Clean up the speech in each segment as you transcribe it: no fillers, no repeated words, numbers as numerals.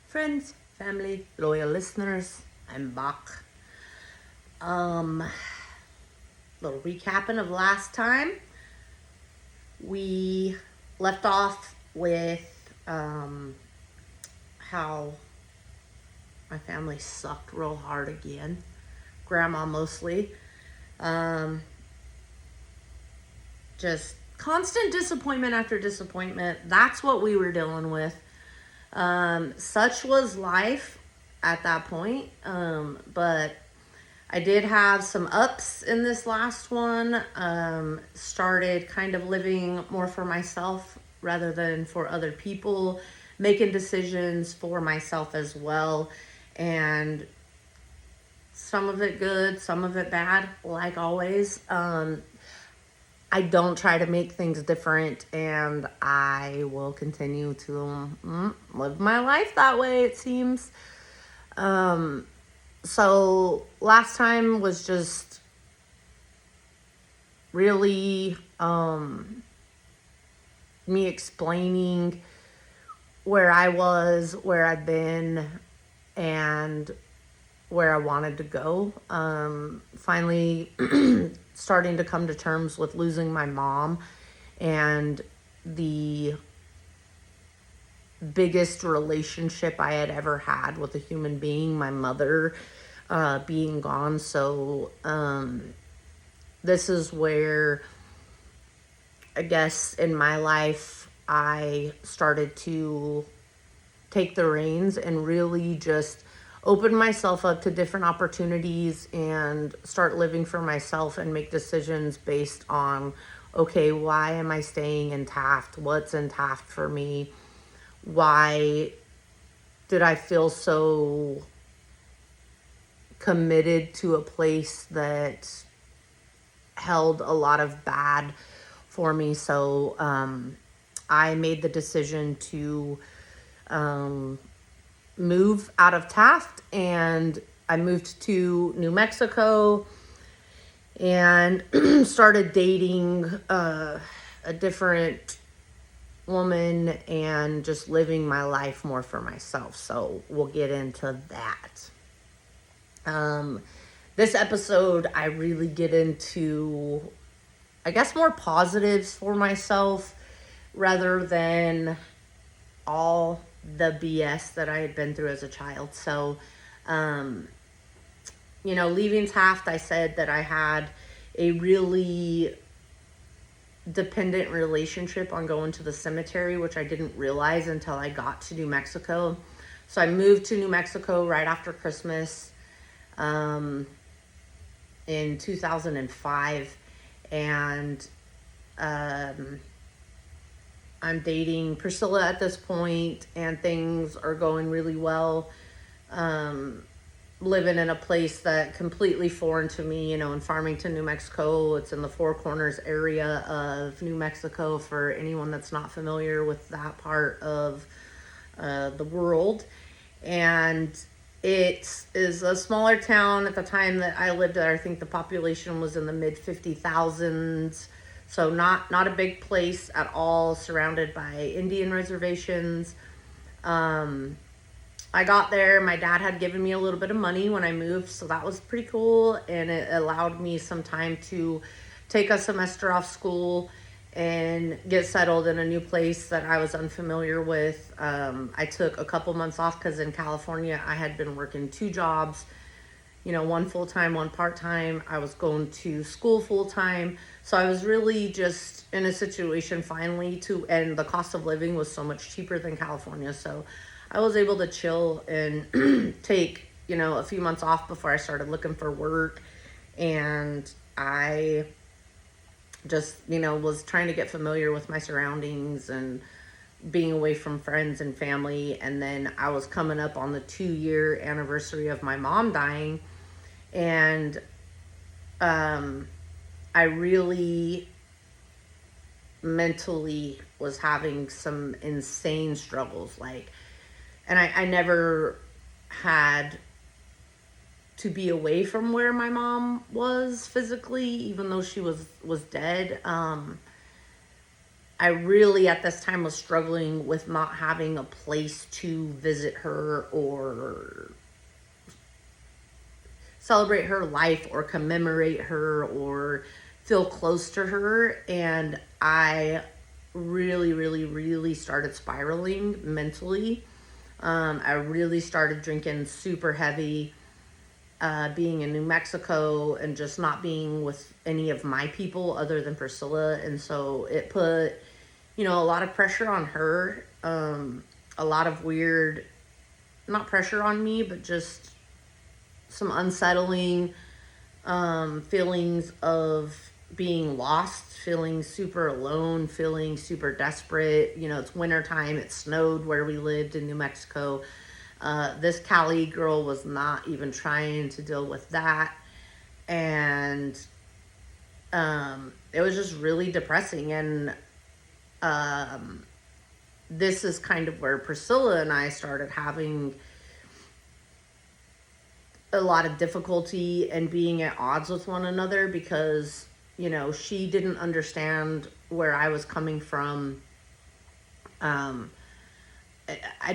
Friends, family, loyal listeners, I'm back. Um, Little recapping of last time. We left off with how my family sucked real hard again. Grandma mostly. Um, just constant disappointment after disappointment. That's what we were dealing with. Such was life at that point. But I did have some ups in this last one. Started kind of living more for myself rather than for other people, making decisions for myself as well. And some of it good, some of it bad, like always. I don't try to make things different, and I will continue to live my life that way, it seems. So last time was just really me explaining where I was, where I'd been, and where I wanted to go. Finally starting to come to terms with losing my mom and the biggest relationship I had ever had with a human being, my mother, being gone. So this is where I guess in my life I started to take the reins and really just open myself up to different opportunities and start living for myself and make decisions based on, okay, why am I staying in Taft? What's in Taft for me? Why did I feel so committed to a place that held a lot of bad for me? So I made the decision to move out of Taft, and I moved to New Mexico and started dating a different woman and just living my life more for myself. So we'll get into that. This episode, I really get into, I guess, more positives for myself rather than all the BS that I had been through as a child. So, leaving Taft, I said that I had a really dependent relationship on going to the cemetery, which I didn't realize until I got to New Mexico. So I moved to New Mexico right after Christmas in 2005, and I'm dating Priscilla at this point, and things are going really well. Living in a place that completely foreign to me, in Farmington, New Mexico. It's in the Four Corners area of New Mexico for anyone that's not familiar with that part of the world. And it is a smaller town. At the time that I lived there, I think the population was in the mid 50,000s. So not a big place at all, surrounded by Indian reservations. I got there, my dad had given me a little bit of money when I moved, so that was pretty cool, and it allowed me some time to take a semester off school and get settled in a new place that I was unfamiliar with. I took a couple months off because in California I had been working two jobs, one full-time, one part-time. I was going to school full-time. So I was really just in a situation finally and the cost of living was so much cheaper than California. So I was able to chill and take, a few months off before I started looking for work. And I just, was trying to get familiar with my surroundings and being away from friends and family. And then I was coming up on the 2-year anniversary of my mom dying. And I really mentally was having some insane struggles. And I never had to be away from where my mom was physically, even though she was dead. I really at this time was struggling with not having a place to visit her or celebrate her life or commemorate her or feel close to her. And I really, really, really started spiraling mentally. I really started drinking super heavy, being in New Mexico and just not being with any of my people other than Priscilla. And so it put, a lot of pressure on her, a lot of weird, not pressure on me, but just some unsettling feelings of being lost, feeling super alone, feeling super desperate. It's wintertime, it snowed where we lived in New Mexico. This Cali girl was not even trying to deal with that. And it was just really depressing. And this is kind of where Priscilla and I started having a lot of difficulty and being at odds with one another because, she didn't understand where I was coming from. I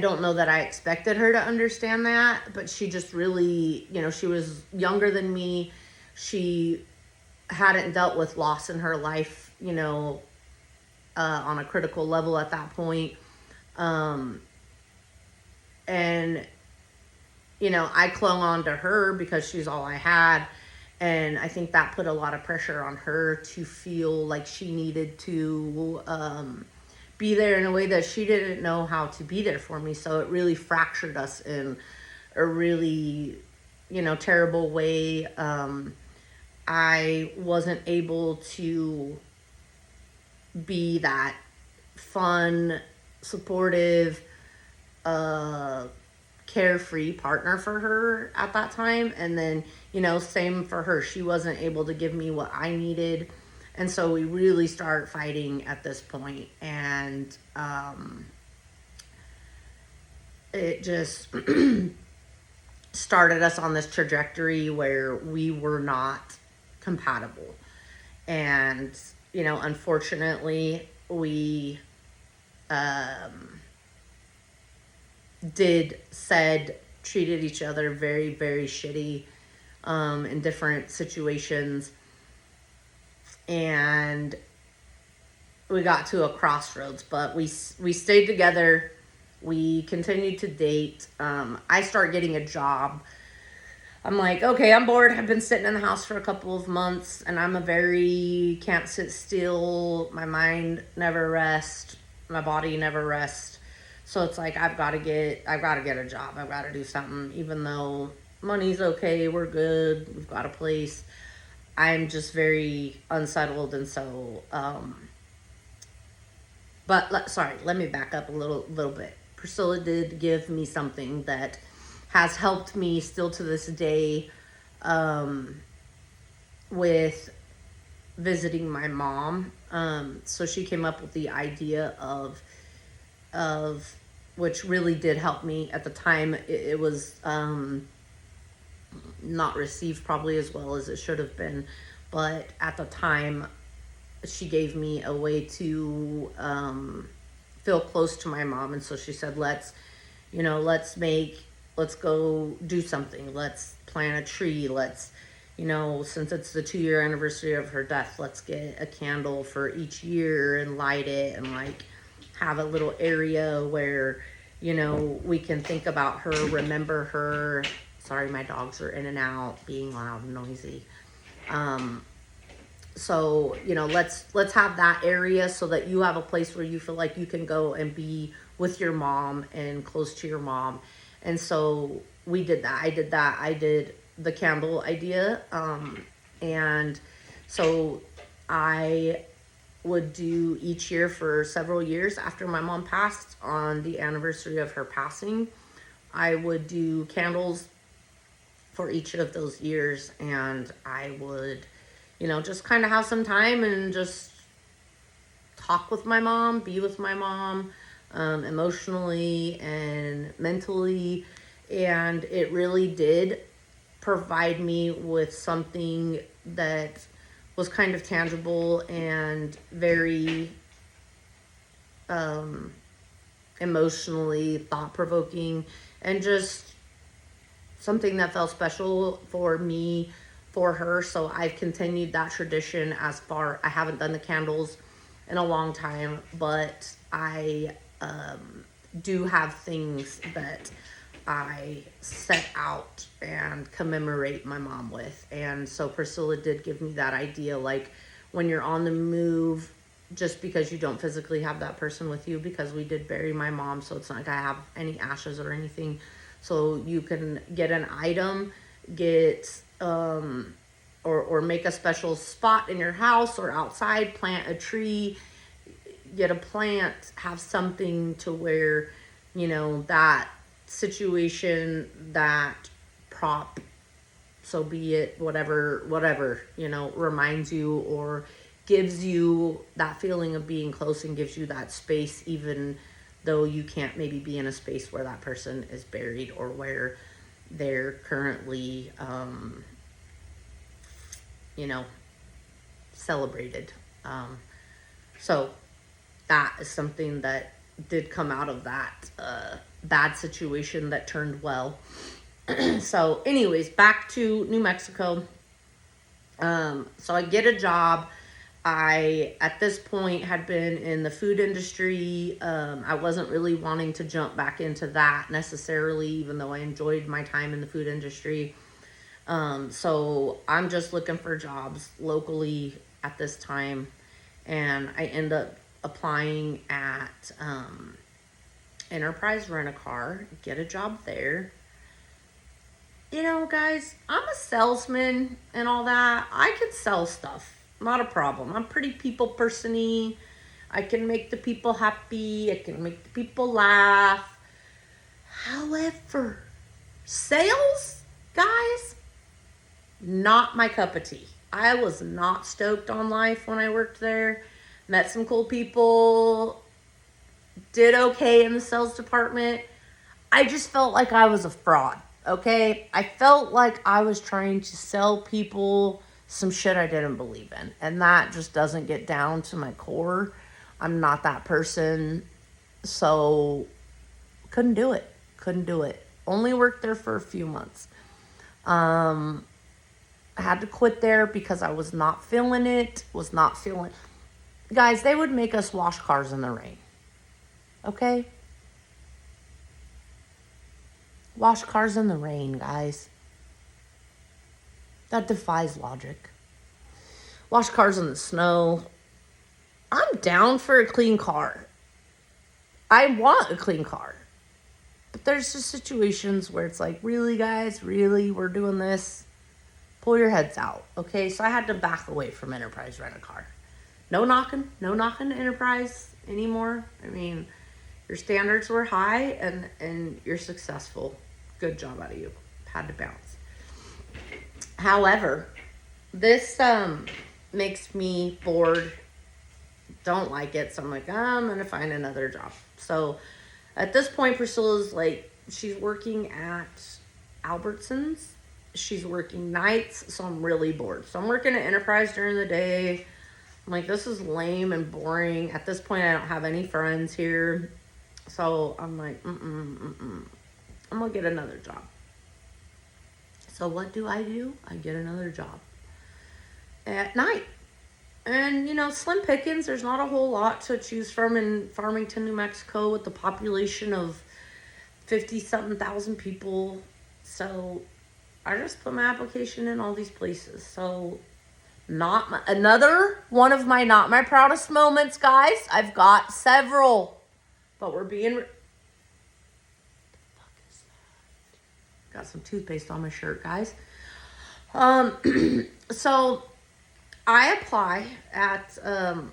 don't know that I expected her to understand that, but she just really, she was younger than me. She hadn't dealt with loss in her life, on a critical level at that point. And I clung on to her because she's all I had. And I think that put a lot of pressure on her to feel like she needed to be there in a way that she didn't know how to be there for me. So it really fractured us in a really, terrible way. I wasn't able to be that fun, supportive, carefree partner for her at that time. And then, same for her. She wasn't able to give me what I needed. And so we really started fighting at this point. And it just started us on this trajectory where we were not compatible. And, unfortunately, we treated each other very, very shitty in different situations. And we got to a crossroads, but we stayed together. We continued to date. I start getting a job. I'm like, okay, I'm bored. I've been sitting in the house for a couple of months, and I'm can't sit still. My mind never rests. My body never rests. So it's like, I've got to get a job. I've got to do something, even though money's okay. We're good. We've got a place. I'm just very unsettled. And so, let me back up a little bit. Priscilla did give me something that has helped me still to this day, with visiting my mom. So she came up with the idea of which really did help me at the time. It was not received probably as well as it should have been, but at the time she gave me a way to feel close to my mom. And so she said, let's go do something. Let's plant a tree. Let's, since it's the 2-year anniversary of her death, let's get a candle for each year and light it and have a little area where, we can think about her, remember her. Sorry, my dogs are in and out, being loud and noisy. So, let's have that area so that you have a place where you feel like you can go and be with your mom and close to your mom. And so we did that. I did the candle idea. And so I would do each year for several years after my mom passed, on the anniversary of her passing, I would do candles for each of those years. And I would, just kind of have some time and just talk with my mom, be with my mom, emotionally and mentally. And it really did provide me with something that was kind of tangible and very emotionally thought-provoking, and just something that felt special for me, for her. So I've continued that tradition. I haven't done the candles in a long time, but I do have things that I set out and commemorate my mom with. And so Priscilla did give me that idea, like when you're on the move, just because you don't physically have that person with you, because we did bury my mom, so it's not like I have any ashes or anything. So you can get an item, get or make a special spot in your house or outside, plant a tree, get a plant, have something to where, that situation, that prop, so be it, whatever, reminds you or gives you that feeling of being close and gives you that space, even though you can't maybe be in a space where that person is buried or where they're currently, celebrated. So that is something that did come out of that bad situation that turned well. So anyways, back to New Mexico. So I get a job. I, at this point, had been in the food industry. I wasn't really wanting to jump back into that necessarily, even though I enjoyed my time in the food industry. So I'm just looking for jobs locally at this time. And I end up applying at Enterprise Rent-A-Car, get a job there. Guys, I'm a salesman and all that. I can sell stuff. Not a problem. I'm pretty people person-y. I can make the people happy. I can make the people laugh. However, sales, guys, not my cup of tea. I was not stoked on life when I worked there. Met some cool people. Did okay in the sales department. I just felt like I was a fraud. Okay? I felt like I was trying to sell people some shit I didn't believe in. And that just doesn't get down to my core. I'm not that person. So, couldn't do it. Only worked there for a few months. I had to quit there because I was not feeling it. Guys, they would make us wash cars in the rain. Okay? Wash cars in the rain, guys. That defies logic. Wash cars in the snow. I'm down for a clean car. I want a clean car. But there's just situations where it's like, really, guys? Really? We're doing this? Pull your heads out. Okay? So I had to back away from Enterprise Rent-A-Car. No knocking to Enterprise anymore. I mean, your standards were high and you're successful. Good job out of you. Had to bounce. However, this makes me bored. Don't like it. So I'm like, I'm going to find another job. So at this point, Priscilla's like, she's working at Albertsons. She's working nights. So I'm really bored. So I'm working at Enterprise during the day. I'm like, this is lame and boring. At this point, I don't have any friends here. So I'm like, I'm going to get another job. So what do? I get another job at night. And, slim pickings. There's not a whole lot to choose from in Farmington, New Mexico, with the population of 50-something thousand people. So I just put my application in all these places. So another one of my not my proudest moments, guys. I've got several, but we're being... What the fuck is that? Got some toothpaste on my shirt, guys. So I apply at, I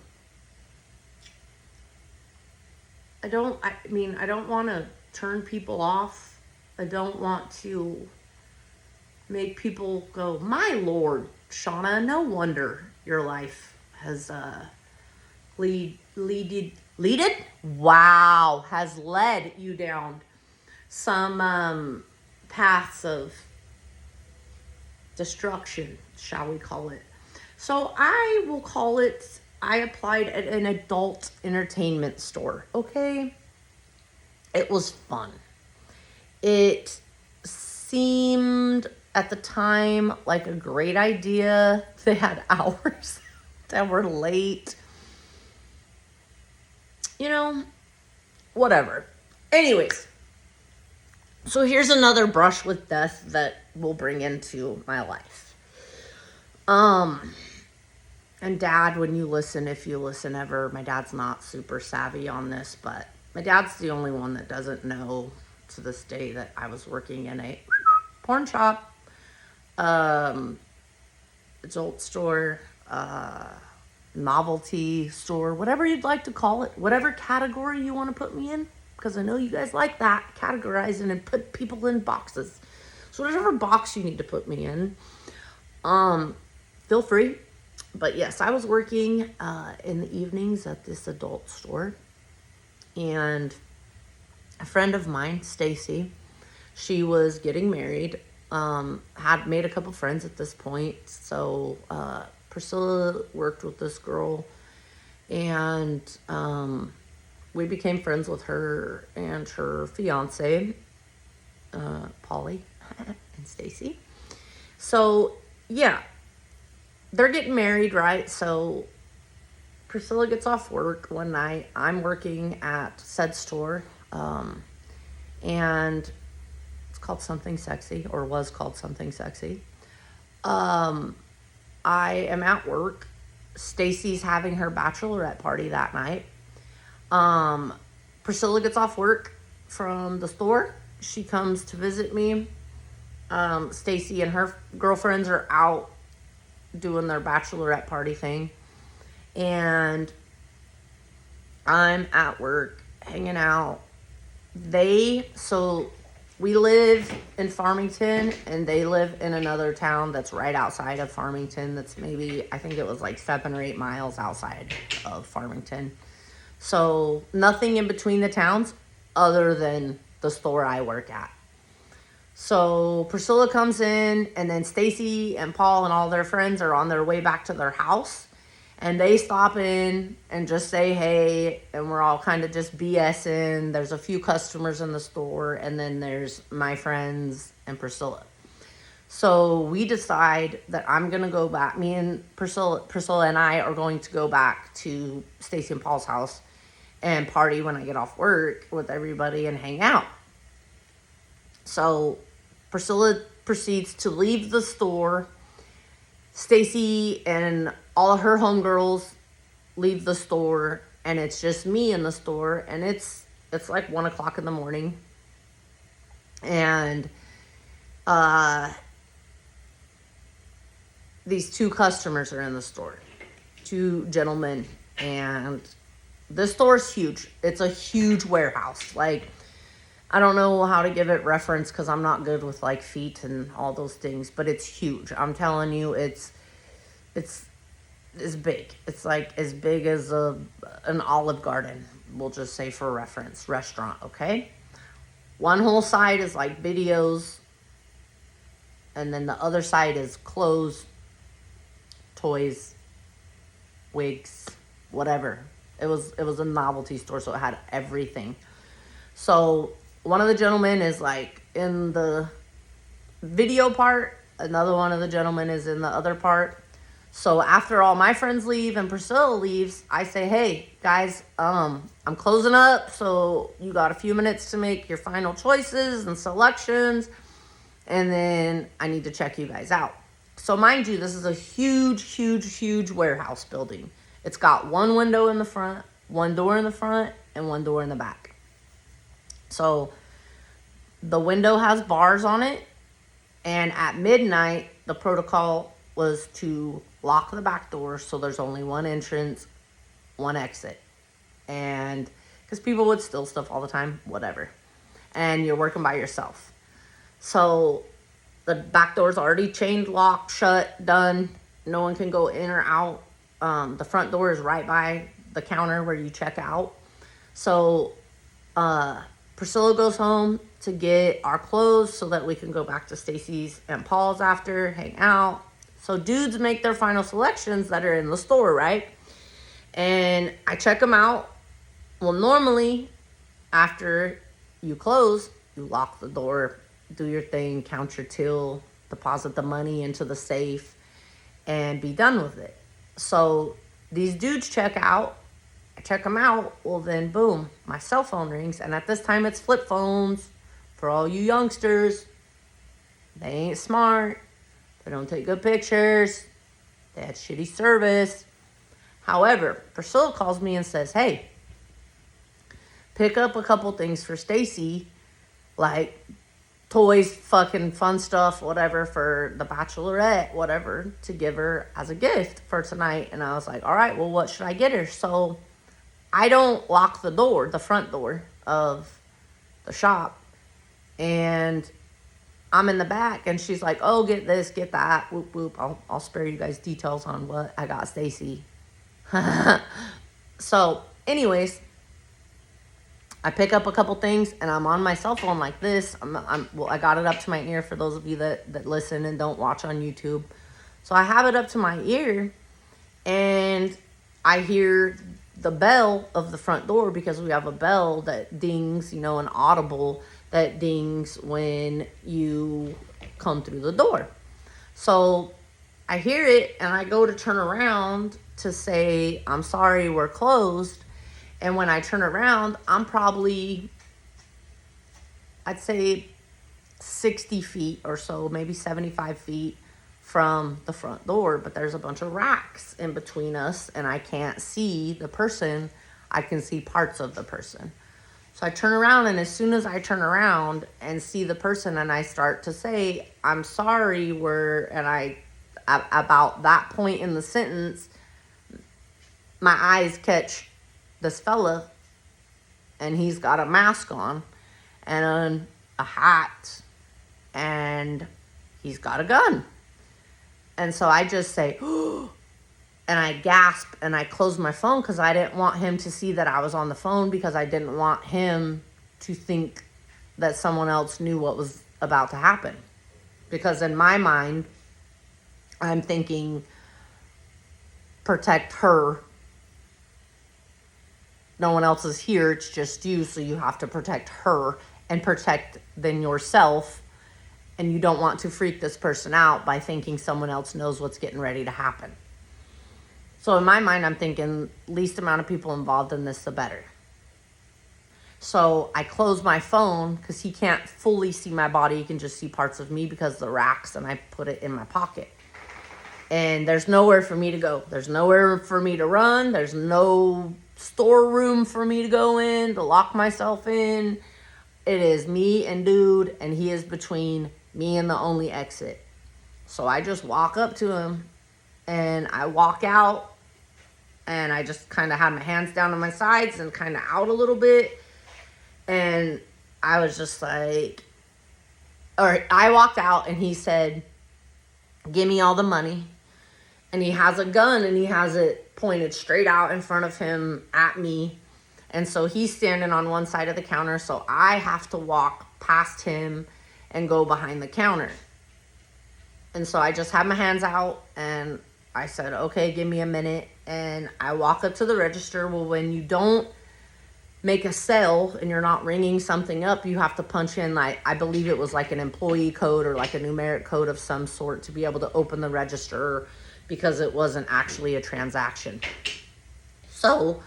don't want to turn people off. I don't want to make people go, my Lord, Shauna, no wonder your life has, has led you down some, paths of destruction, shall we call it. So I will call it I applied at an adult entertainment store, okay? It was fun. It seemed at the time like a great idea. They had hours that were late. Whatever. Anyways, so here's another brush with death that we'll bring into my life. And Dad, when you listen, if you listen ever, my dad's not super savvy on this, but my dad's the only one that doesn't know to this day that I was working in a porn shop, adult store, novelty store, whatever you'd like to call it, whatever category you want to put me in, because I know you guys like that, categorizing and put people in boxes. So whatever box you need to put me in, feel free. But yes, I was working in the evenings at this adult store, and a friend of mine, Stacy, she was getting married, had made a couple friends at this point, so Priscilla worked with this girl, and we became friends with her and her fiance, Polly and Stacy. So yeah, they're getting married, right? So Priscilla gets off work one night. I'm working at said store, and it's called Something Sexy, or was called Something Sexy. I am at work. Stacy's having her bachelorette party that night. Priscilla gets off work from the store. She comes to visit me. Stacy and her girlfriends are out doing their bachelorette party thing. And I'm at work, hanging out. We live in Farmington, and they live in another town that's right outside of Farmington. That's maybe, I think it was like 7 or 8 miles outside of Farmington. So nothing in between the towns other than the store I work at. So Priscilla comes in, and then Stacy and Paul and all their friends are on their way back to their house. And they stop in and just say hey, and we're all kind of just BSing. There's a few customers in the store, and then there's my friends and Priscilla. So we decide that I'm going to go back. Me and Priscilla and I are going to go back to Stacy and Paul's house and party when I get off work with everybody and hang out. So Priscilla proceeds to leave the store. Stacy and all of her homegirls leave the store, and it's just me in the store, and it's like 1 o'clock in the morning. And these 2 customers are in the store, 2 gentlemen, and this store is huge. It's a huge warehouse. Like, I don't know how to give it reference because I'm not good with like feet and all those things, but it's huge. I'm telling you, it's big. It's like as big as an Olive Garden, we'll just say for reference, restaurant, okay? One whole side is like videos, and then the other side is clothes, toys, wigs, whatever. It was a novelty store, so it had everything. So one of the gentlemen is like in the video part, another one of the gentlemen is in the other part. So after all my friends leave and Priscilla leaves, I say, hey guys, I'm closing up, so you got a few minutes to make your final choices and selections, and then I need to check you guys out. So mind you, this is a huge warehouse building. It's got 1 window in the front, 1 door in the front, and 1 door in the back. So the window has bars on it, and at midnight, the protocol was to lock the back door so there's only 1 entrance, 1 exit. And because people would steal stuff all the time, whatever. And you're working by yourself. So the back door's already chained, locked, shut, done. No one can go in or out. The front door is right by the counter where you check out. So Priscilla goes home to get our clothes so that we can go back to Stacy's and Paul's after, hang out. So dudes make their final selections that are in the store, right? And I check them out. Well, normally, after you close, you lock the door, do your thing, count your till, deposit the money into the safe, and be done with it. So these dudes check out. I check them out. Well, then, boom, my cell phone rings. And at this time, it's flip phones. For all you youngsters, they ain't smart. They don't take good pictures. They had shitty service. However, Priscilla calls me and says, hey, pick up a couple things for Stacy, like toys, fucking fun stuff, whatever, for the bachelorette, whatever, to give her as a gift for tonight. And I was like, all right, well, what should I get her? So I don't lock the door, the front door of the shop. And I'm in the back, and she's like, oh, get this, get that, whoop, whoop. I'll spare you guys details on what I got Stacy. So, anyways, I pick up a couple things, and I'm on my cell phone like this. I got it up to my ear for those of you that listen and don't watch on YouTube. So I have it up to my ear, and I hear the bell of the front door, because we have a bell that dings, an audible that dings when you come through the door. So I hear it, and I go to turn around to say, I'm sorry, we're closed. And when I turn around, I'm probably, I'd say 60 feet or so, maybe 75 feet from the front door. But there's a bunch of racks in between us, and I can't see the person. I can see parts of the person. So I turn around, and as soon as I turn around and see the person, and I start to say, I'm sorry, about that point in the sentence, my eyes catch this fella, and he's got a mask on and a hat, and he's got a gun. And so I just say, oh, and I gasp, and I close my phone, because I didn't want him to see that I was on the phone, because I didn't want him to think that someone else knew what was about to happen. Because in my mind, I'm thinking, protect her. No one else is here, it's just you, so you have to protect her and protect then yourself. And you don't want to freak this person out by thinking someone else knows what's getting ready to happen. So in my mind, I'm thinking, least amount of people involved in this, the better. So I close my phone, because he can't fully see my body. He can just see parts of me because of the racks, and I put it in my pocket. And there's nowhere for me to go. There's nowhere for me to run. There's no storeroom for me to go in, to lock myself in. It is me and dude, and he is between me and the only exit. So I just walk up to him, and I walk out, and I just kind of had my hands down on my sides and kind of out a little bit. And I was just like, or I walked out, and he said, give me all the money. And he has a gun, and he has it pointed straight out in front of him at me. And so he's standing on one side of the counter, so I have to walk past him and go behind the counter. And so I just had my hands out, and I said, okay, give me a minute. And I walk up to the register. Well, when you don't make a sale and you're not ringing something up, you have to punch in, I believe it was like an employee code or like a numeric code of some sort to be able to open the register, because it wasn't actually a transaction. So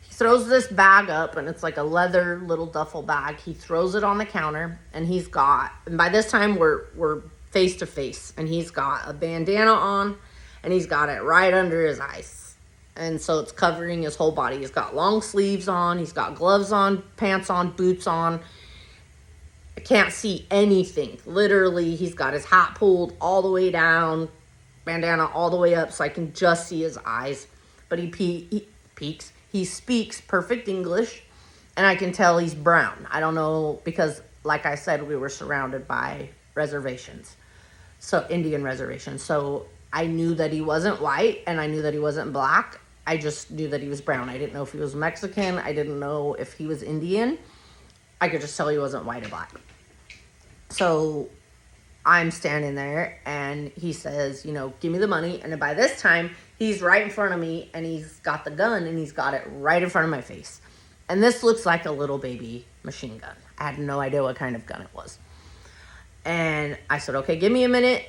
he throws this bag up, and it's like a leather little duffel bag. He throws it on the counter, and and by this time we're face to face, and he's got a bandana on, and he's got it right under his eyes. And so it's covering his whole body. He's got long sleeves on, he's got gloves on, pants on, boots on. I can't see anything. Literally, he's got his hat pulled all the way down, bandana all the way up, so I can just see his eyes. But he speaks perfect English, and I can tell he's brown. I don't know, because like I said, we were surrounded by reservations. So Indian reservations. So I knew that he wasn't white, and I knew that he wasn't black. I just knew that he was brown. I didn't know if he was Mexican. I didn't know if he was Indian. I could just tell he wasn't white or black. So I'm standing there and he says, give me the money. And by this time, he's right in front of me and he's got the gun and he's got it right in front of my face. And this looks like a little baby machine gun. I had no idea what kind of gun it was. And I said, okay, give me a minute.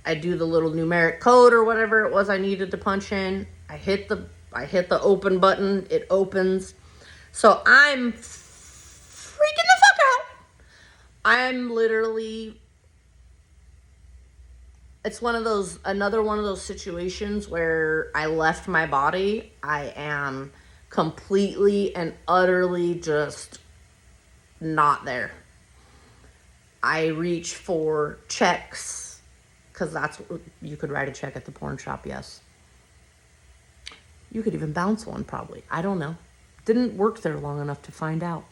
I do the little numeric code or whatever it was I needed to punch in. I hit the open button. It opens. So I'm freaking the fuck out. I'm literally, it's another one of those situations where I left my body. I am completely and utterly just not there. I reach for checks, because you could write a check at the porn shop, yes. You could even bounce one, probably. I don't know. Didn't work there long enough to find out.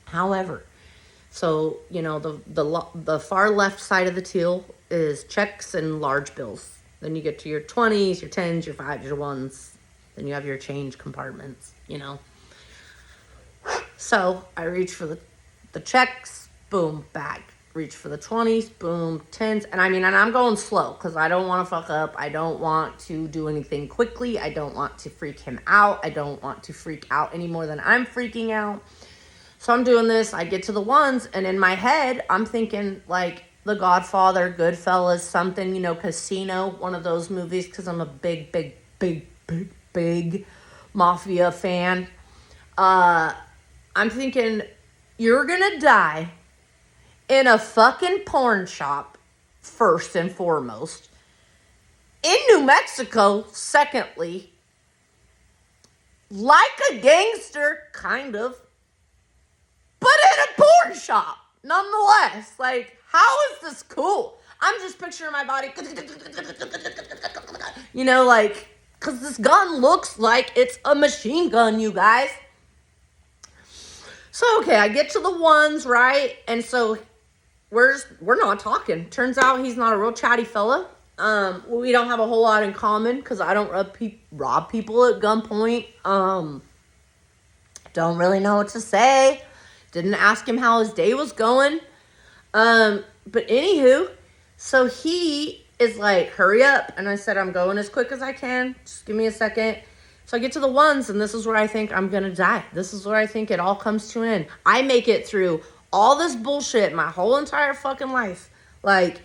However, so, the far left side of the till is checks and large bills. Then you get to your 20s, your 10s, your 5s, your 1s. Then you have your change compartments, So I reach for the checks, boom, bag. Reach for the 20s, boom, 10s. And I'm going slow because I don't want to fuck up. I don't want to do anything quickly. I don't want to freak him out. I don't want to freak out any more than I'm freaking out. So I'm doing this. I get to the ones, and in my head, I'm thinking like The Godfather, Goodfellas, something, Casino, one of those movies, because I'm a big, big, big, big, big mafia fan. I'm thinking, you're gonna die in a fucking porn shop, first and foremost. In New Mexico, secondly. Like a gangster, kind of. But in a porn shop, nonetheless. Like, how is this cool? I'm just picturing my body. Because this gun looks like it's a machine gun, you guys. So, okay, I get to the ones, right? And so we're not talking. Turns out he's not a real chatty fella. We don't have a whole lot in common because I don't rob people at gunpoint. Don't really know what to say. Didn't ask him how his day was going. But anywho, so he is like, hurry up. And I said, I'm going as quick as I can. Just give me a second. So I get to the ones, and this is where I think I'm going to die. This is where I think it all comes to an end. I make it through all this bullshit my whole entire fucking life. Like,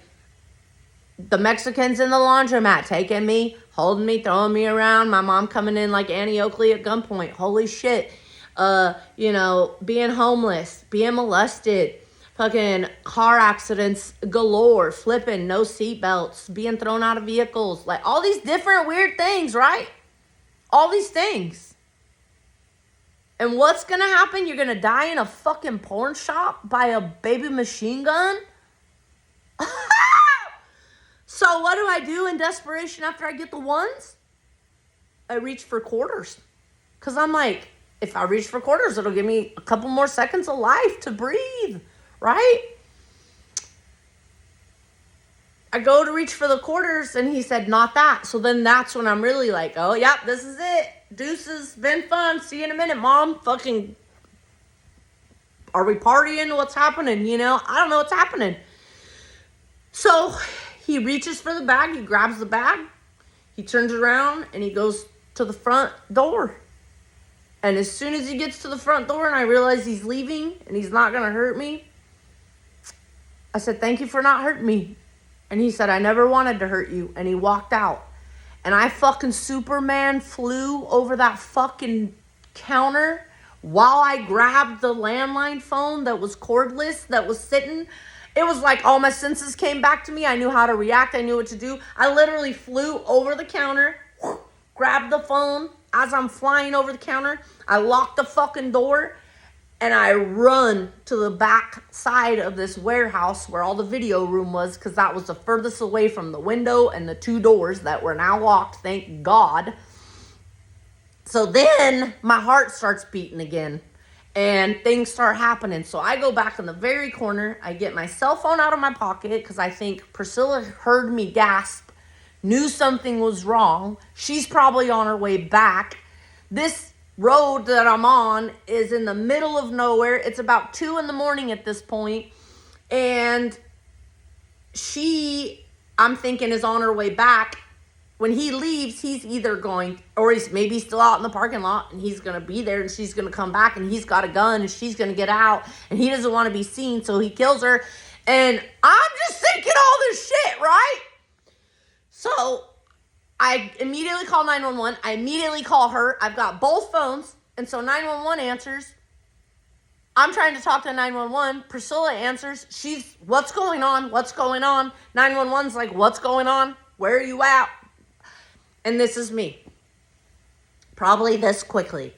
the Mexicans in the laundromat taking me, holding me, throwing me around. My mom coming in like Annie Oakley at gunpoint. Holy shit. Being homeless, being molested, fucking car accidents galore, flipping, no seatbelts, being thrown out of vehicles. Like, all these different weird things, right? All these things. And what's gonna happen? You're gonna die in a fucking porn shop by a baby machine gun? So what do I do in desperation after I get the ones? I reach for quarters. Because I'm like, if I reach for quarters, it'll give me a couple more seconds of life to breathe, right? I go to reach for the quarters, and he said, not that. So then that's when I'm really like, oh, yep, this is it. Deuces, been fun. See you in a minute, Mom. Fucking, are we partying? What's happening? I don't know what's happening. So he reaches for the bag. He grabs the bag. He turns around, and he goes to the front door. And as soon as he gets to the front door and I realize he's leaving and he's not going to hurt me, I said, thank you for not hurting me. And he said, I never wanted to hurt you. And he walked out. And I fucking Superman flew over that fucking counter while I grabbed the landline phone that was cordless, that was sitting. It was like all my senses came back to me. I knew how to react. I knew what to do. I literally flew over the counter, grabbed the phone. As I'm flying over the counter, I locked the fucking door. And I run to the back side of this warehouse where all the video room was, because that was the furthest away from the window and the two doors that were now locked, thank God. So then my heart starts beating again and things start happening. So I go back in the very corner. I get my cell phone out of my pocket because I think Priscilla heard me gasp, knew something was wrong. She's probably on her way back. This road that I'm on is in the middle of nowhere. It's about 2 a.m. at this point. And I'm thinking, is on her way back. When he leaves, he's either going, or he's maybe still out in the parking lot, and he's going to be there, and she's going to come back, and he's got a gun, and she's going to get out, and he doesn't want to be seen, so he kills her. And I'm just thinking all this shit, right? So I immediately call 911. I immediately call her. I've got both phones, and so 911 answers. I'm trying to talk to 911. Priscilla answers. She's, what's going on? What's going on? 911's like, what's going on? Where are you at? And this is me. Probably this quickly.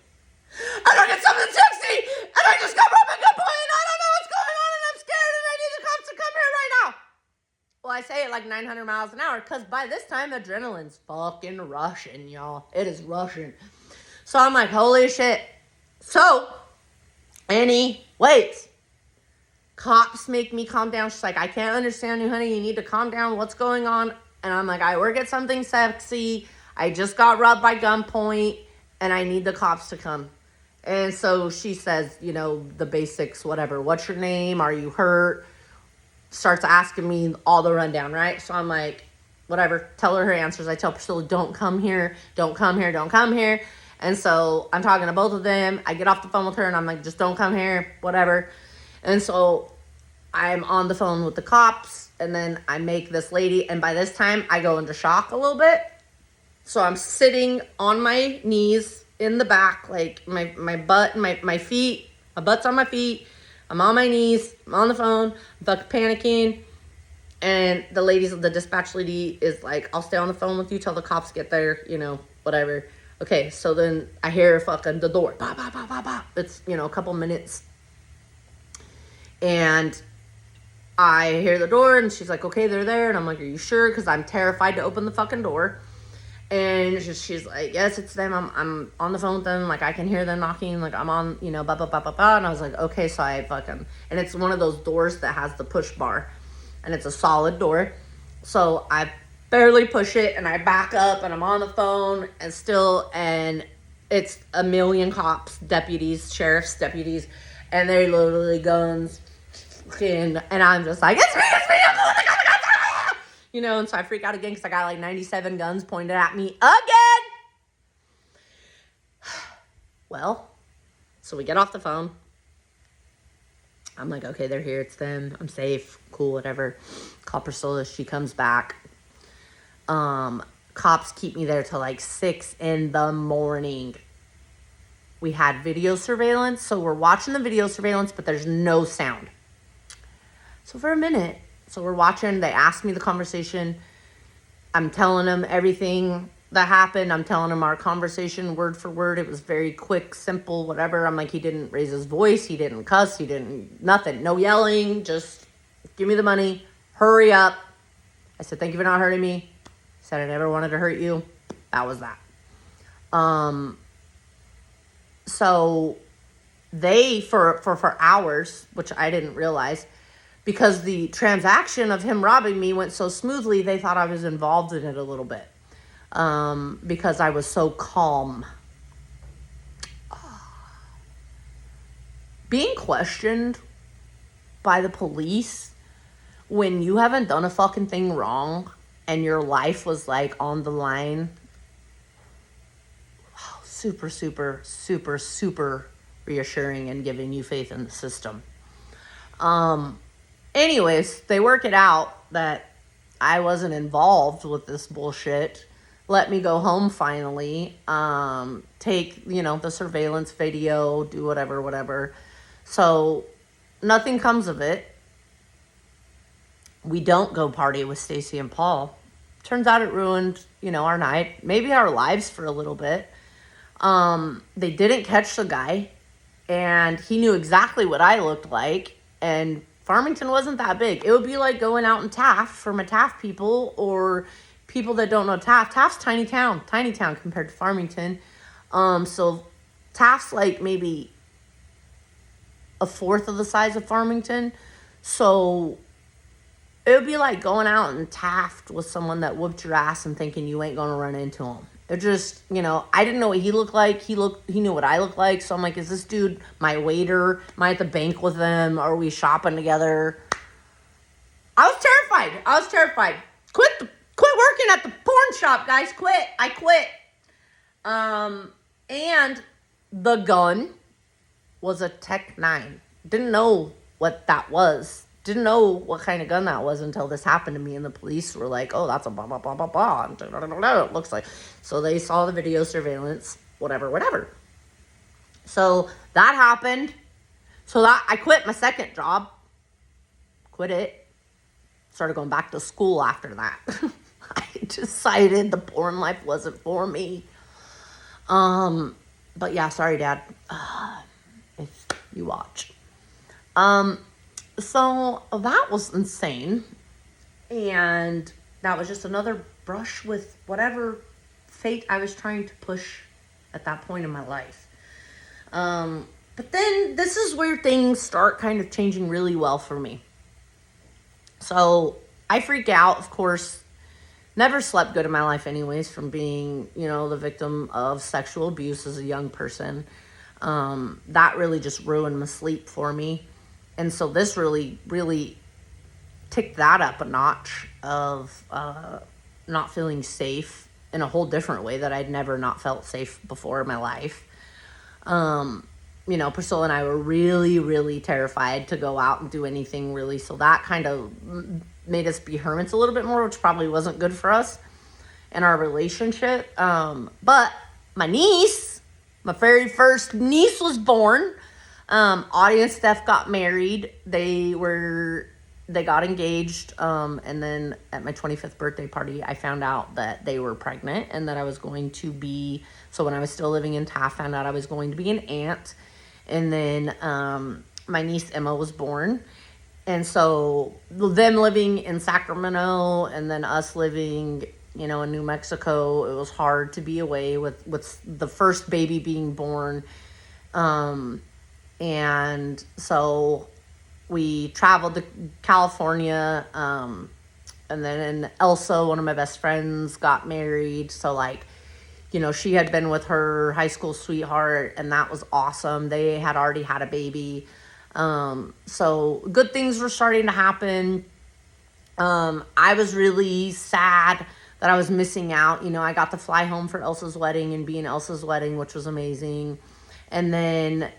I don't get something sexy, and I just got robbed at gunpoint, and I don't know what's going on, and I'm scared, and I need the cops to come here right now. Well, I say it like 900 miles an hour, because by this time, adrenaline's fucking rushing, y'all. It is rushing. So I'm like, holy shit. So, Annie waits. Cops make me calm down. She's like, I can't understand you, honey. You need to calm down. What's going on? And I'm like, I work at something sexy. I just got robbed by gunpoint, and I need the cops to come. And so she says, you know, the basics, whatever. What's your name? Are you hurt? Starts asking me all the rundown, right? So I'm like, whatever. Tell her answers. I tell Priscilla, don't come here. Don't come here. Don't come here. And so I'm talking to both of them. I get off the phone with her, and I'm like, just don't come here. Whatever. And so I'm on the phone with the cops, and then I make this lady, and by this time, I go into shock a little bit. So I'm sitting on my knees in the back, like my butt and my feet, my butt's on my feet. I'm on my knees, I'm on the phone, I'm fucking panicking. And the dispatch lady is like, I'll stay on the phone with you till the cops get there, you know, whatever. Okay, so then I hear fucking the door. Bah, bah, bah, bah, bah. It's, you know, a couple minutes. And I hear the door, and she's like, okay, they're there. And I'm like, are you sure? Because I'm terrified to open the fucking door. And she's like, yes, it's them. I'm on the phone with them. Like, I can hear them knocking. Like, I'm on, you know, blah, blah, blah, blah, blah. And I was like, okay, so I fucking, and it's one of those doors that has the push bar. And it's a solid door. So I barely push it, and I back up, and I'm on the phone, and it's a million cops, deputies, sheriff's deputies, and they're literally guns. And I'm just like, it's me, I'm the gun. You know, and so I freak out again because I got like 97 guns pointed at me again. Well, so we get off the phone. I'm like, okay, they're here. It's them. I'm safe. Cool, whatever. Call Priscilla. She comes back. Cops keep me there till like 6 a.m. We had video surveillance. So we're watching the video surveillance, but there's no sound. So for a minute, so we're watching, they asked me the conversation. I'm telling them everything that happened. I'm telling them our conversation word for word. It was very quick, simple, whatever. I'm like, he didn't raise his voice. He didn't cuss. He didn't, nothing. No yelling. Just give me the money. Hurry up. I said, thank you for not hurting me. I said, I never wanted to hurt you. That was that. So they, for hours, which I didn't realize, because the transaction of him robbing me went so smoothly, they thought I was involved in it a little bit. Because I was so calm. Being questioned by the police when you haven't done a fucking thing wrong and your life was like on the line. Super, super, super, super reassuring and giving you faith in the system. Anyways, they work it out that I wasn't involved with this bullshit. Let me go home finally. Take, you know, the surveillance video, do whatever. So nothing comes of it. We don't go party with Stacy and Paul. Turns out it ruined, you know, our night. Maybe our lives for a little bit. They didn't catch the guy. And he knew exactly what I looked like. And Farmington wasn't that big. It would be like going out in Taft for my Taft people or people that don't know Taft. Taft's tiny town compared to Farmington. So Taft's like maybe a fourth of the size of Farmington. So it would be like going out in Taft with someone that whooped your ass and thinking you ain't going to run into him. It just, you know, I didn't know what he looked like. He knew what I looked like. So I'm like, is this dude my waiter? Am I at the bank with him? Are we shopping together? I was terrified. terrified. Quit working at the porn shop, guys. I quit. And the gun was a Tech 9. Didn't know what that was. Didn't know what kind of gun that was until this happened to me, and the police were like, oh, that's a blah, blah, blah, blah, blah. It looks like. So they saw the video surveillance, whatever. So that happened. So I quit my second job. Quit it. Started going back to school after that. I decided the porn life wasn't for me. But yeah, sorry, Dad. If you watch. So that was insane. And that was just another brush with whatever fate I was trying to push at that point in my life. But then this is where things start kind of changing really well for me. So I freak out, of course. Never slept good in my life anyways from being, the victim of sexual abuse as a young person. That really just ruined my sleep for me. And so this really, really ticked that up a notch of not feeling safe in a whole different way that I'd never not felt safe before in my life. Priscilla and I were really, really terrified to go out and do anything really. So that kind of made us be hermits a little bit more, which probably wasn't good for us in our relationship. But my niece, my very first niece was born. Audie and Steph got married. They got engaged. And then at my 25th birthday party, I found out that they were pregnant and that I was going to be, so when I was still living in Taft, found out I was going to be an aunt. And then, my niece Emma was born. And so them living in Sacramento and then us living, in New Mexico, it was hard to be away with the first baby being born. And so we traveled to California, and then Elsa, one of my best friends, got married. So she had been with her high school sweetheart, and that was awesome. They had already had a baby. So good things were starting to happen. I was really sad that I was missing out. I got to fly home for Elsa's wedding and be in Elsa's wedding, which was amazing. And then,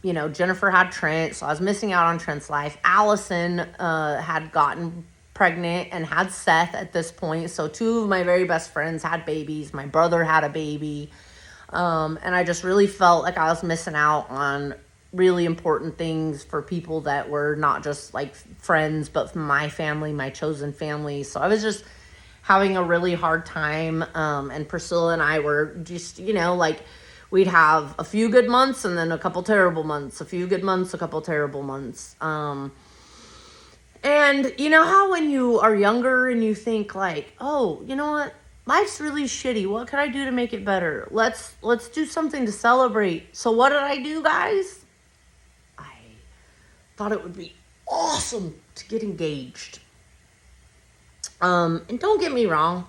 Jennifer had Trent, so I was missing out on Trent's life. Allison, had gotten pregnant and had Seth at this point. So two of my very best friends had babies. My brother had a baby. And I just really felt like I was missing out on really important things for people that were not just like friends, but my family, my chosen family. So I was just having a really hard time. And Priscilla and I were just, we'd have a few good months and then a couple terrible months, a few good months, a couple terrible months. And you know how when you are younger and you think like, oh, you know what? Life's really shitty. What can I do to make it better? Let's do something to celebrate. So what did I do, guys? I thought it would be awesome to get engaged. And don't get me wrong,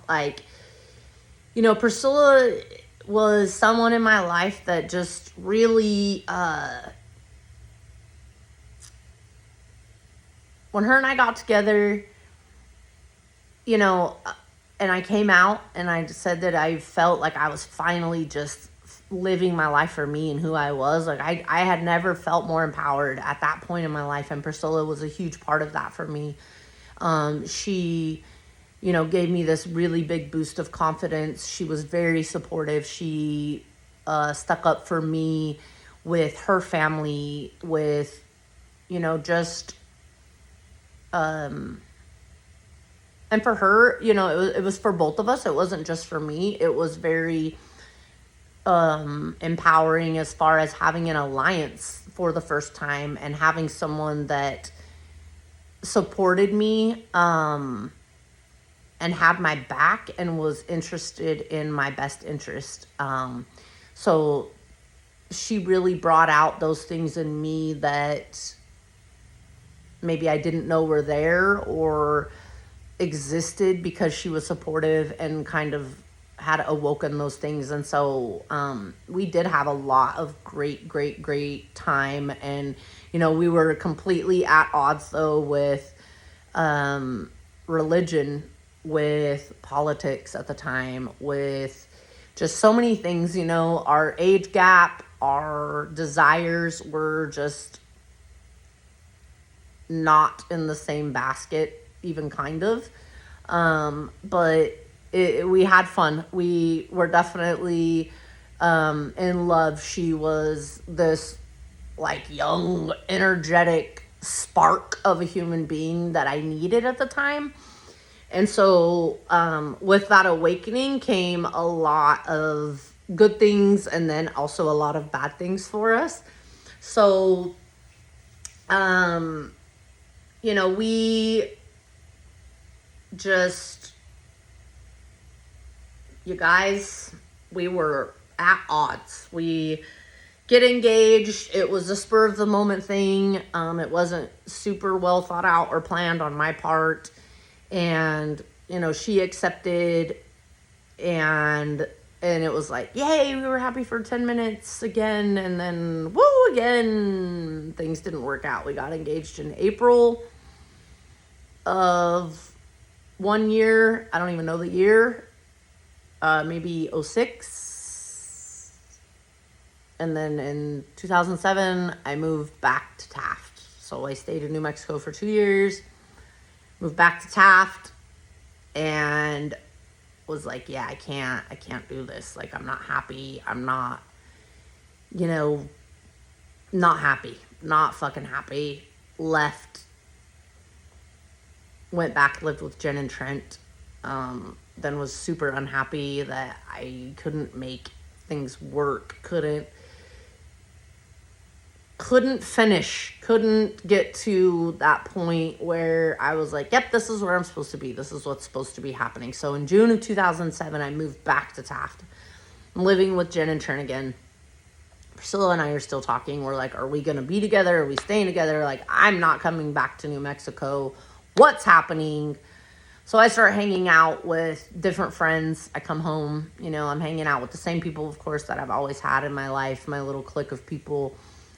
Priscilla was someone in my life that just really, when her and I got together, and I came out and I said that I felt like I was finally just living my life for me and who I was. I had never felt more empowered at that point in my life, and Priscilla was a huge part of that for me. She, gave me this really big boost of confidence. She was very supportive. She stuck up for me with her family, with, just... and for her, it was for both of us. It wasn't just for me. It was very empowering as far as having an alliance for the first time and having someone that supported me and had my back and was interested in my best interest. So she really brought out those things in me that maybe I didn't know were there or existed, because she was supportive and kind of had awoken those things. And so we did have a lot of great time. And we were completely at odds though with religion, with politics at the time, with just so many things, our age gap, our desires were just not in the same basket, even kind of. But we had fun. We were definitely in love. She was this like young, energetic spark of a human being that I needed at the time. And so with that awakening came a lot of good things, and then also a lot of bad things for us. So, we just, you guys, we were at odds. We get engaged. It was a spur of the moment thing. It wasn't super well thought out or planned on my part. And, she accepted, and it was like, yay, we were happy for 10 minutes again. And then, woo, again, things didn't work out. We got engaged in April of 1 year. I don't even know the year. Maybe 06. And then in 2007, I moved back to Taft. So I stayed in New Mexico for 2 years, moved back to Taft, and was like, yeah, I can't do this. Like, I'm not happy. I'm not, not happy, not fucking happy. Left, went back, lived with Jen and Trent, then was super unhappy that I couldn't make things work, couldn't finish, couldn't get to that point where I was like, yep, this is where I'm supposed to be. This is what's supposed to be happening. So in June of 2007, I moved back to Taft. I'm living with Jen and Trent again. Priscilla and I are still talking. We're like, are we going to be together? Are we staying together? Like, I'm not coming back to New Mexico. What's happening? So I start hanging out with different friends. I come home, I'm hanging out with the same people, of course, that I've always had in my life, my little clique of people.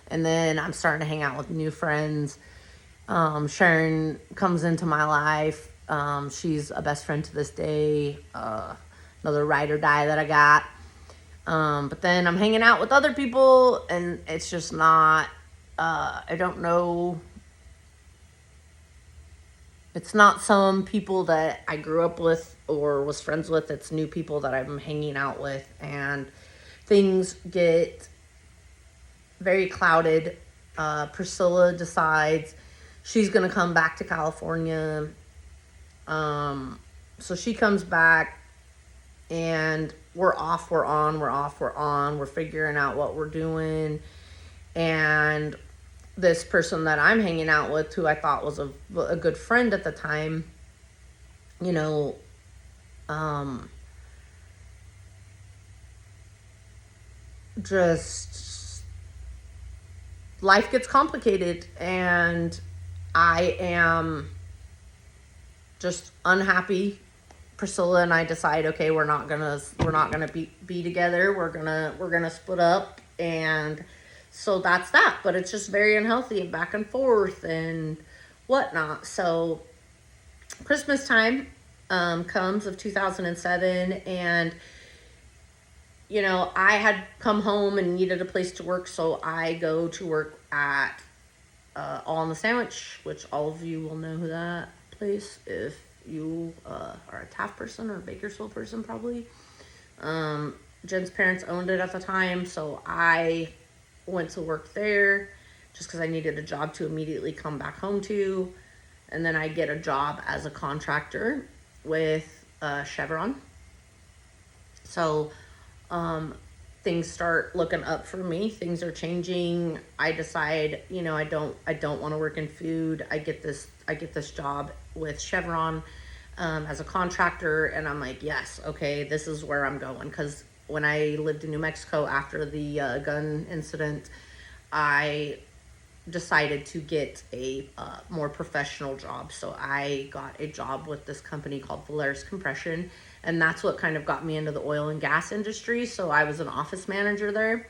And then I'm starting to hang out with new friends. Sharon comes into my life. She's a best friend to this day. Another ride or die that I got. But then I'm hanging out with other people, and it's just not, I don't know. It's not some people that I grew up with or was friends with. It's new people that I'm hanging out with, and things get very clouded. Priscilla decides she's going to come back to California. So she comes back, and we're off, we're on, we're off, we're on. We're figuring out what we're doing. And this person that I'm hanging out with, who I thought was a good friend at the time, just life gets complicated, and I am just unhappy. Priscilla and I decide, okay, we're not gonna be together. We're gonna split up, and so that's that. But it's just very unhealthy and back and forth and whatnot. So Christmas time comes of 2007, and I had come home and needed a place to work, so I go to work at All in the Sandwich, which all of you will know who that place if you are a Taft person or a Bakersfield person, probably. Jen's parents owned it at the time, so I went to work there just because I needed a job to immediately come back home to. And then I get a job as a contractor with Chevron. So things start looking up for me. Things are changing. I decide, I don't want to work in food. I get this job with Chevron as a contractor, and I'm like, yes, okay, this is where I'm going. Because when I lived in New Mexico after the gun incident, I decided to get a more professional job. So I got a job with this company called Polaris Compression, and that's what kind of got me into the oil and gas industry. So I was an office manager there,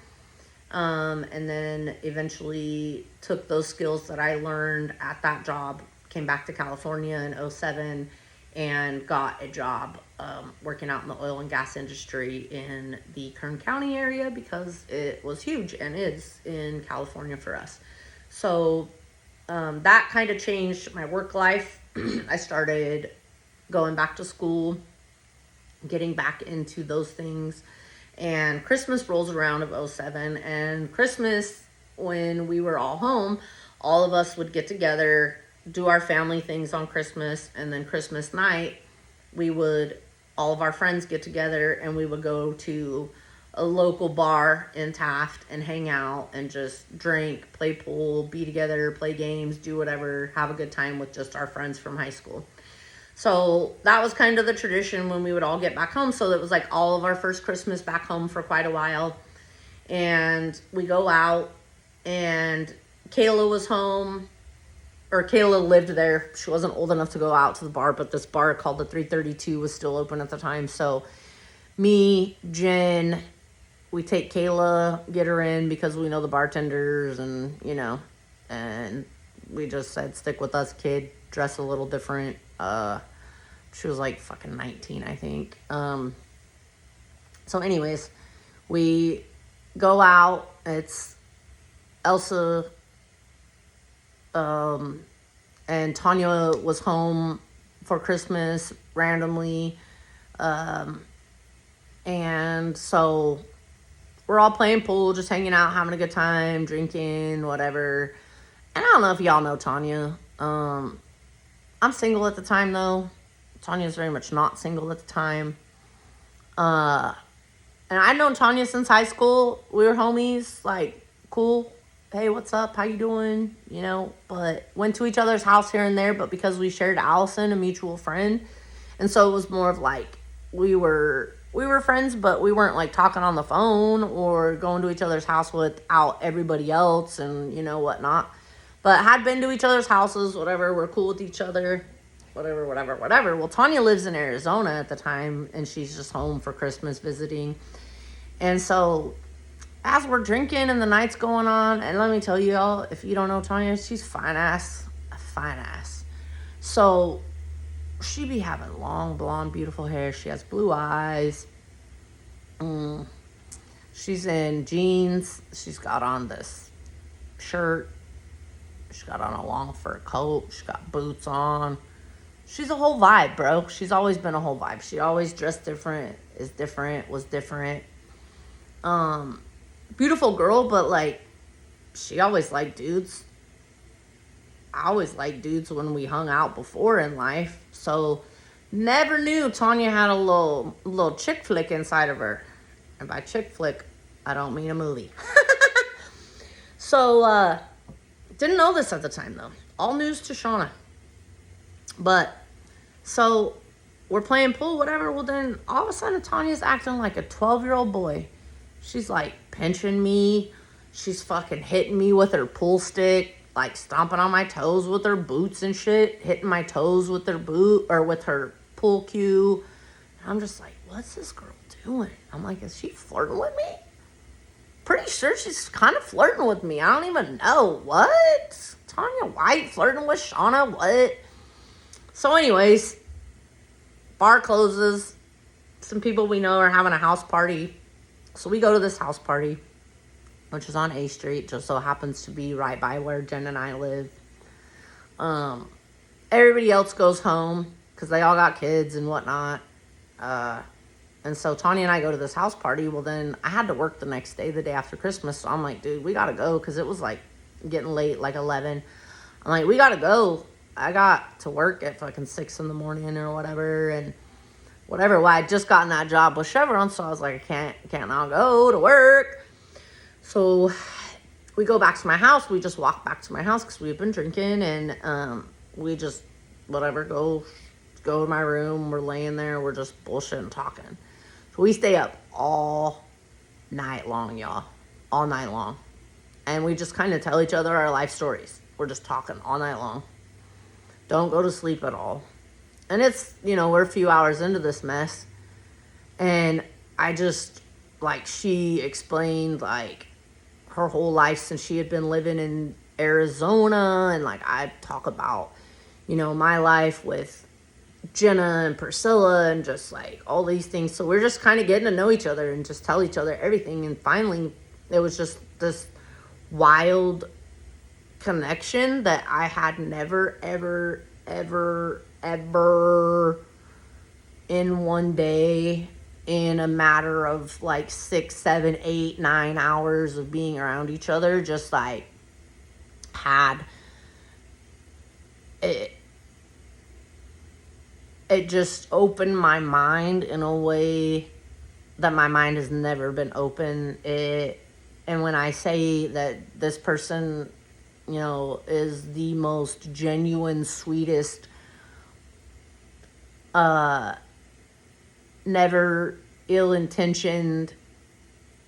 and then eventually took those skills that I learned at that job, came back to California in '07 and got a job working out in the oil and gas industry in the Kern County area because it was huge and is in California for us. So that kind of changed my work life. I started going back to school, getting back into those things. And Christmas rolls around of '07, and Christmas, when we were all home, all of us would get together, do our family things on Christmas, and then Christmas night, all of our friends get together and we would go to a local bar in Taft and hang out and just drink, play pool, be together, play games, do whatever, have a good time with just our friends from high school. So that was kind of the tradition when we would all get back home. So it was like all of our first Christmas back home for quite a while. And we go out, and Kayla was home, or Kayla lived there. She wasn't old enough to go out to the bar, but this bar called the 332 was still open at the time. So me, Jen, we take Kayla, get her in because we know the bartenders, and, and we just said, stick with us, kid, dress a little different. She was like fucking 19, I think. So anyways, we go out. It's Elsa, and Tanya was home for Christmas randomly. And so we're all playing pool, just hanging out, having a good time, drinking, whatever. And I don't know if y'all know Tanya. I'm single at the time, though. Tanya's very much not single at the time. And I'd known Tanya since high school. We were homies, like, cool. Hey, what's up? How you doing? But went to each other's house here and there. But because we shared Allison, a mutual friend, and so it was more of like we were friends, but we weren't like talking on the phone or going to each other's house without everybody else and whatnot. But had been to each other's houses, whatever. We're cool with each other, whatever. Well, Tanya lives in Arizona at the time, and she's just home for Christmas visiting. And so as we're drinking and the night's going on, and let me tell you all, if you don't know Tanya, she's fine ass. So she be having long, blonde, beautiful hair. She has blue eyes. She's in jeans. She's got on this shirt. She's got on a long fur coat. She's got boots on. She's a whole vibe, bro. She's always been a whole vibe. She always dressed different, was different. Beautiful girl, but like, she always liked dudes. I always liked dudes when we hung out before in life. So never knew Tanya had a little chick flick inside of her. And by chick flick, I don't mean a movie. So, didn't know this at the time, though. All news to Shauna. But, so, we're playing pool, whatever. Well, then, all of a sudden, Tanya's acting like a 12-year-old boy. She's, like, pinching me. She's fucking hitting me with her pool stick. Like, stomping on my toes with her boots and shit. Hitting my toes with her with her pool cue. And I'm just like, what's this girl doing? I'm like, is she flirting with me? Pretty sure she's kind of flirting with me. I don't even know. What? Tanya White flirting with Shauna? What? So anyways, bar closes. Some people we know are having a house party. So we go to this house party, which is on A Street. Just so happens to be right by where Jen and I live. Everybody else goes home because they all got kids and whatnot. And so Tanya and I go to this house party. Well, then I had to work the next day, the day after Christmas. So I'm like, dude, we got to go because it was like getting late, like 11. I'm like, we got to go. I got to work at fucking 6 in the morning or whatever. And whatever. Well, I had just gotten that job with Chevron. So I was like, I can't now go to work. So we go back to my house. We just walk back to my house because we've been drinking. And we just, whatever, go to my room. We're laying there. We're just bullshitting, talking. So we stay up all night long, y'all. All night long. And we just kind of tell each other our life stories. We're just talking all night long. Don't go to sleep at all. And it's, we're a few hours into this mess. And I just, like, she explained, like, her whole life since she had been living in Arizona. And, like, I talk about, my life with Jenna and Priscilla and just like all these things. So we're just kind of getting to know each other and just tell each other everything. And finally, it was just this wild connection that I had never, ever, ever, ever in one day, in a matter of like 6, 7, 8, 9 hours of being around each other, just like had it. It just opened my mind in a way that my mind has never been open. And when I say that this person, is the most genuine, sweetest, never ill-intentioned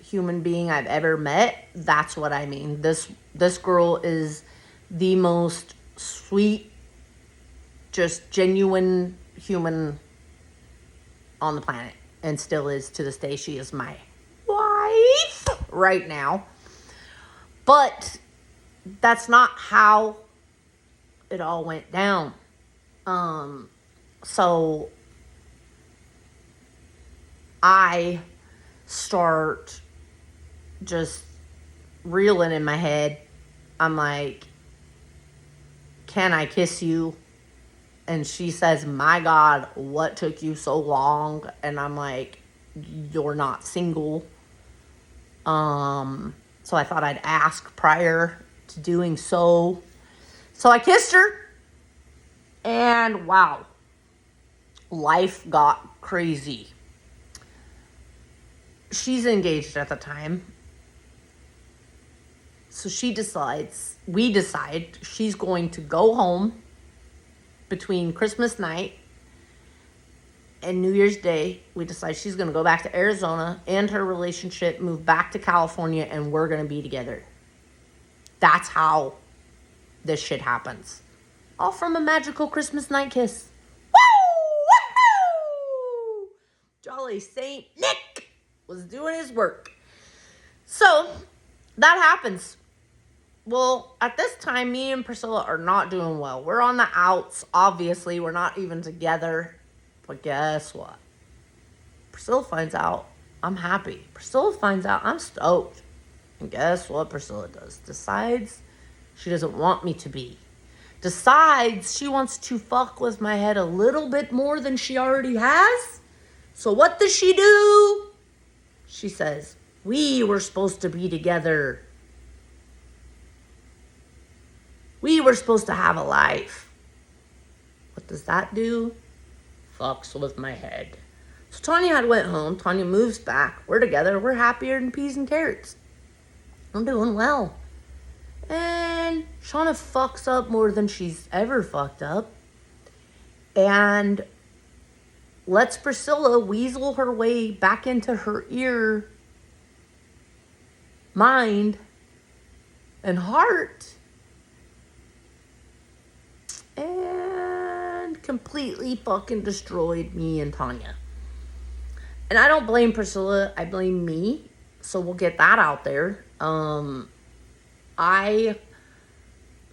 human being I've ever met, that's what I mean. This girl is the most sweet, just genuine human on the planet, and still is to this day. She is my wife right now. But that's not how it all went down. So I start just reeling in my head. I'm like, can I kiss you? And she says, my God, what took you so long? And I'm like, you're not single. So I thought I'd ask prior to doing so. So I kissed her. And wow, life got crazy. She's engaged at the time. So we decide she's going to go home between Christmas night and New Year's Day. We decide she's going to go back to Arizona, end her relationship, move back to California, and we're going to be together. That's how this shit happens. All from a magical Christmas night kiss. Woo! Woo-hoo! Jolly Saint Nick was doing his work. So that happens. Well, at this time, me and Priscilla are not doing well. We're on the outs, obviously. We're not even together. But guess what? Priscilla finds out I'm happy. Priscilla finds out I'm stoked. And guess what Priscilla does? Decides she doesn't want me to be. Decides she wants to fuck with my head a little bit more than she already has. So what does she do? She says, we were supposed to be together. We were supposed to have a life. What does that do? Fucks with my head. So Tanya had went home. Tanya moves back. We're together. We're happier than peas and carrots. I'm doing well. And Shauna fucks up more than she's ever fucked up. And lets Priscilla weasel her way back into her ear, mind, and heart. And completely fucking destroyed me and Tanya. And I don't blame Priscilla, I blame me. So we'll get that out there. I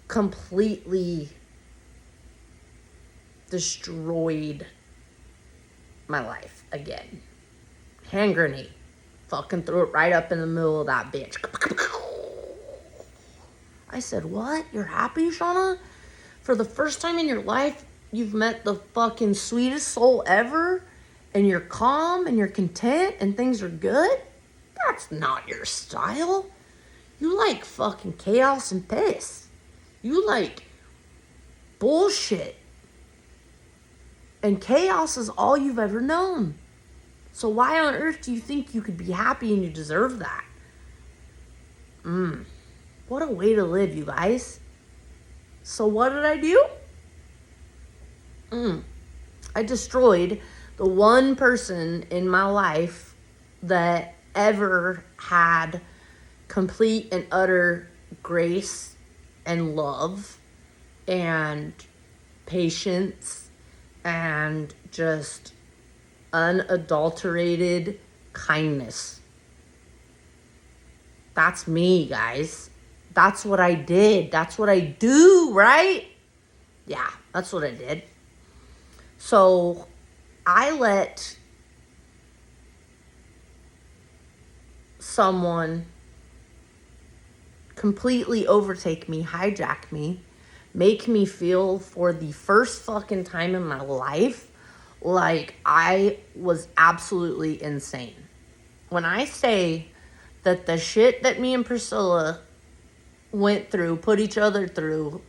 completely destroyed my life again. Hand grenade. Fucking threw it right up in the middle of that bitch. I said, what? You're happy, Shauna? For the first time in your life, you've met the fucking sweetest soul ever, and you're calm, and you're content, and things are good? That's not your style. You like fucking chaos and piss. You like bullshit. And chaos is all you've ever known. So why on earth do you think you could be happy and you deserve that? What a way to live, you guys. So what did I do? I destroyed the one person in my life that ever had complete and utter grace and love and patience and just unadulterated kindness. That's me, guys. That's what I did. That's what I do, right? Yeah, that's what I did. So I let someone completely overtake me, hijack me, make me feel for the first fucking time in my life like I was absolutely insane. When I say that the shit that me and Priscilla went through, put each other through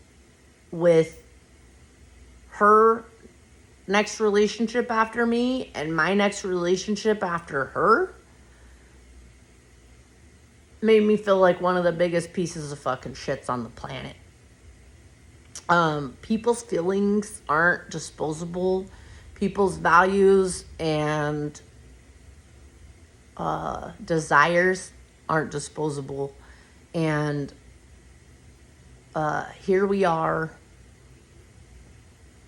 with her next relationship after me and my next relationship after her, made me feel like one of the biggest pieces of fucking shits on the planet. People's feelings aren't disposable. People's values and desires aren't disposable. And here we are.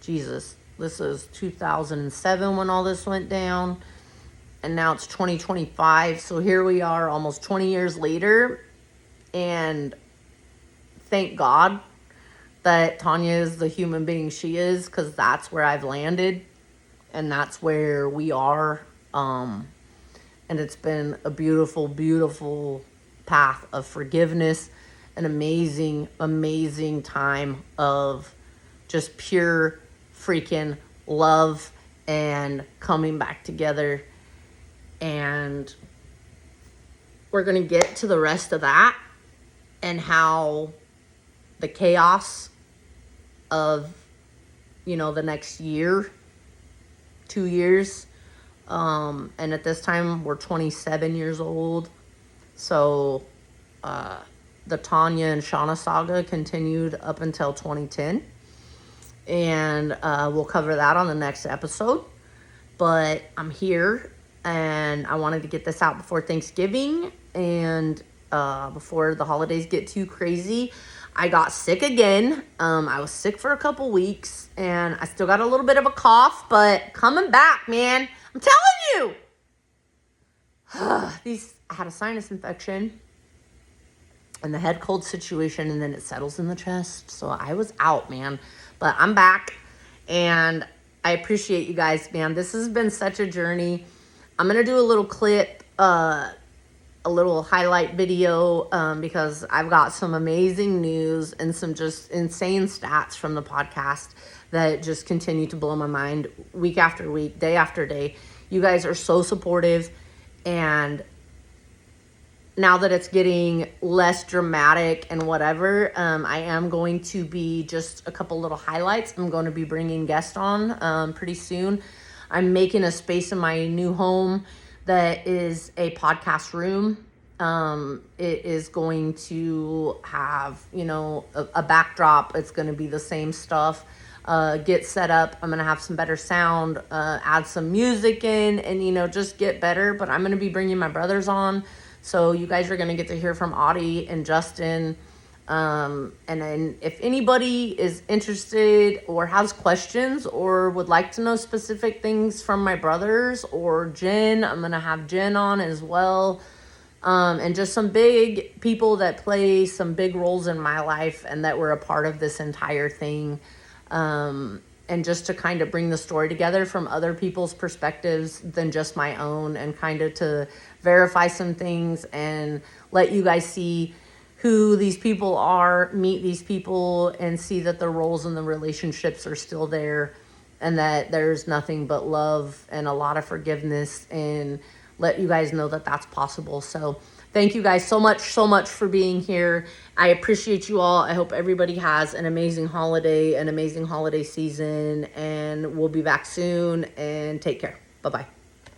Jesus, this is 2007 when all this went down. And now it's 2025. So here we are almost 20 years later. And thank God that Tanya is the human being she is, because that's where I've landed. And that's where we are. And it's been a beautiful, beautiful path of forgiveness. An amazing, amazing time of just pure freaking love and coming back together. And we're going to get to the rest of that and how the chaos of, the next year, 2 years, and at this time we're 27 years old. So the Tanya and Shauna saga continued up until 2010. And we'll cover that on the next episode. But I'm here, and I wanted to get this out before Thanksgiving and before the holidays get too crazy. I got sick again. I was sick for a couple weeks, and I still got a little bit of a cough, but coming back, man. I'm telling you. I had a sinus infection and the head cold situation, and then it settles in the chest. So I was out, man. But I'm back, and I appreciate you guys, man. This has been such a journey. I'm going to do a little clip, a little highlight video, because I've got some amazing news and some just insane stats from the podcast that just continue to blow my mind week after week, day after day. You guys are so supportive, and now that it's getting less dramatic and whatever, I am going to be just a couple little highlights. I'm going to be bringing guests on pretty soon. I'm making a space in my new home that is a podcast room. It is going to have, a backdrop. It's going to be the same stuff. Get set up. I'm going to have some better sound, add some music in, and, just get better. But I'm going to be bringing my brothers on. So you guys are going to get to hear from Audie and Justin. And then if anybody is interested or has questions or would like to know specific things from my brothers or Jen, I'm going to have Jen on as well. And just some big people that play some big roles in my life and that were a part of this entire thing. And just to kind of bring the story together from other people's perspectives than just my own, and kind of to verify some things and let you guys see who these people are, meet these people, and see that the roles and the relationships are still there, and that there's nothing but love and a lot of forgiveness, and let you guys know that that's possible. So thank you guys so much for being here. I appreciate you all. I hope everybody has an amazing holiday season, and we'll be back soon, and take care. Bye-bye.